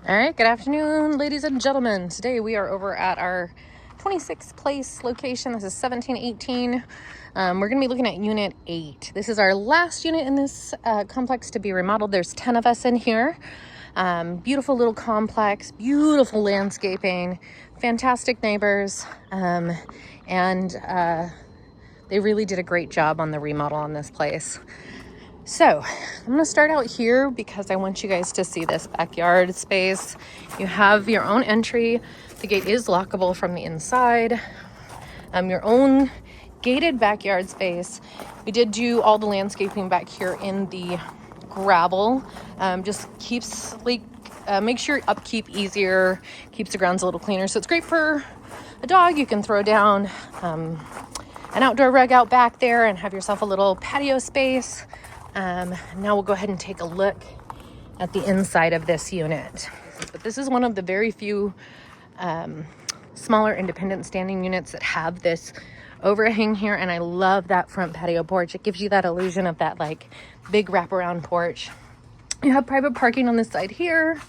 All right, good afternoon, ladies and gentlemen. Today we are over at our 26th place location. This is 1718. We're going to be looking at Unit 8. This is our last unit in this complex to be remodeled. There's 10 of us in here. Beautiful little complex, beautiful landscaping, fantastic neighbors, and they really did a great job on the remodel on this place. So I'm going to start out here because I want you guys to see this backyard space. You have your own entry. The gate is lockable from the inside. Your own gated backyard space. We did do all the landscaping back here in the gravel. Just keeps makes your upkeep easier, keeps the grounds a little cleaner. So it's great for a dog. You can throw down an outdoor rug out back there and have yourself a little patio space. Now we'll go ahead and take a look at the inside of this unit. But this is one of the very few smaller independent standing units that have this overhang here, and I love that front patio porch. It gives you that illusion of that like big wraparound porch. You have private parking on this side here.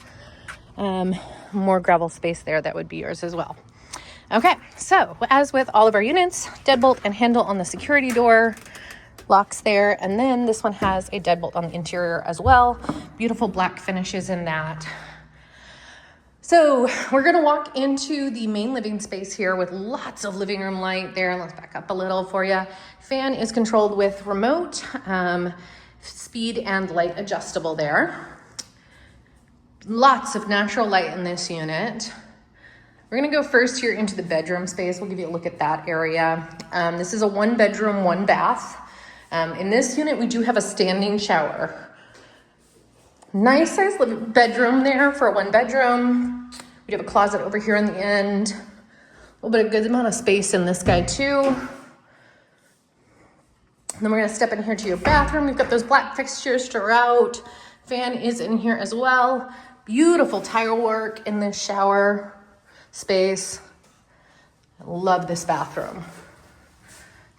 More gravel space there that would be yours as well. Okay, so as with all of our units, deadbolt and handle on the security door. Locks there, and then this one has a deadbolt on the interior as well. Beautiful black finishes in that. So we're gonna walk into the main living space here with lots of living room light there. Let's back up a little for you. Fan is controlled with remote, speed and light adjustable there. Lots of natural light in this unit. We're gonna go first here into the bedroom space. We'll give you a look at that area. This is a 1 bedroom, 1 bath. In this unit, we do have a standing shower. Nice size bedroom there for a 1 bedroom. We have a closet over here in the end. A little bit of good amount of space in this guy too. And then we're gonna step in here to your bathroom. We've got those black fixtures throughout. Fan is in here as well. Beautiful tile work in this shower space. I love this bathroom.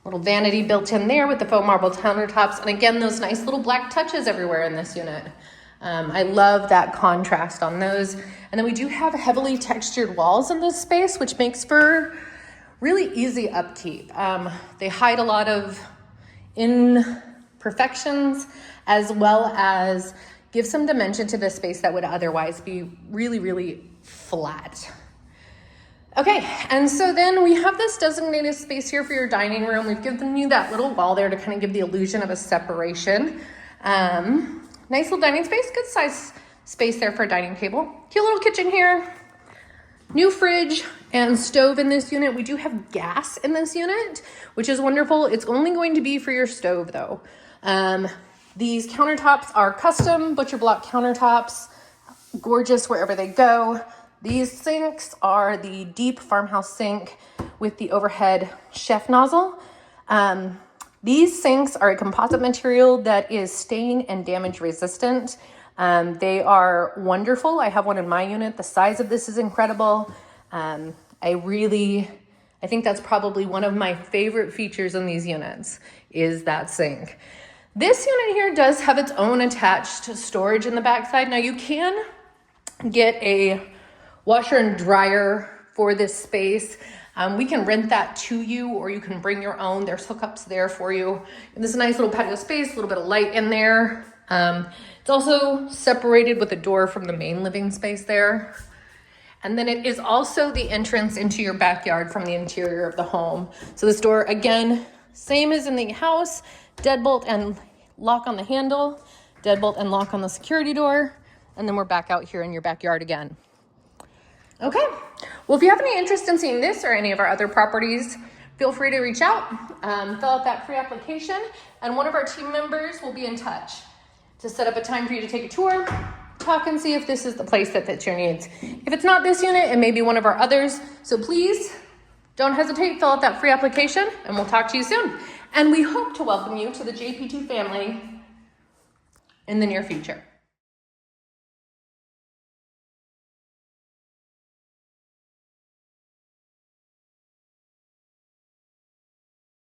Little vanity built in there with the faux marble countertops. And again, those nice little black touches everywhere in this unit. I love that contrast on those. And then we do have heavily textured walls in this space, which makes for really easy upkeep. They hide a lot of imperfections as well as give some dimension to this space that would otherwise be really, really flat. Okay, and so then we have this designated space here for your dining room. We've given you that little wall there to kind of give the illusion of a separation. Nice little dining space, good size space there for a dining table. Cute little kitchen here. New fridge and stove in this unit. We do have gas in this unit, which is wonderful. It's only going to be for your stove though. These countertops are custom butcher block countertops, gorgeous wherever they go. These sinks are the deep farmhouse sink with the overhead chef nozzle. These sinks are a composite material that is stain and damage resistant. They are wonderful. I have one in my unit. The size of this is incredible. I think that's probably one of my favorite features in these units is that sink. This unit here does have its own attached storage in the backside. Now you can get a washer and dryer for this space. We can rent that to you or you can bring your own. There's hookups there for you. And this is a nice little patio space, a little bit of light in there. It's also separated with a door from the main living space there. And then it is also the entrance into your backyard from the interior of the home. So this door, again, same as in the house, deadbolt and lock on the handle, deadbolt and lock on the security door. And then we're back out here in your backyard again. Okay, well, if you have any interest in seeing this or any of our other properties, feel free to reach out, fill out that free application, and one of our team members will be in touch to set up a time for you to take a tour, talk and see if this is the place that fits your needs. If it's not this unit, it may be one of our others. So please don't hesitate, fill out that free application, and we'll talk to you soon. And we hope to welcome you to the JP2 family in the near future.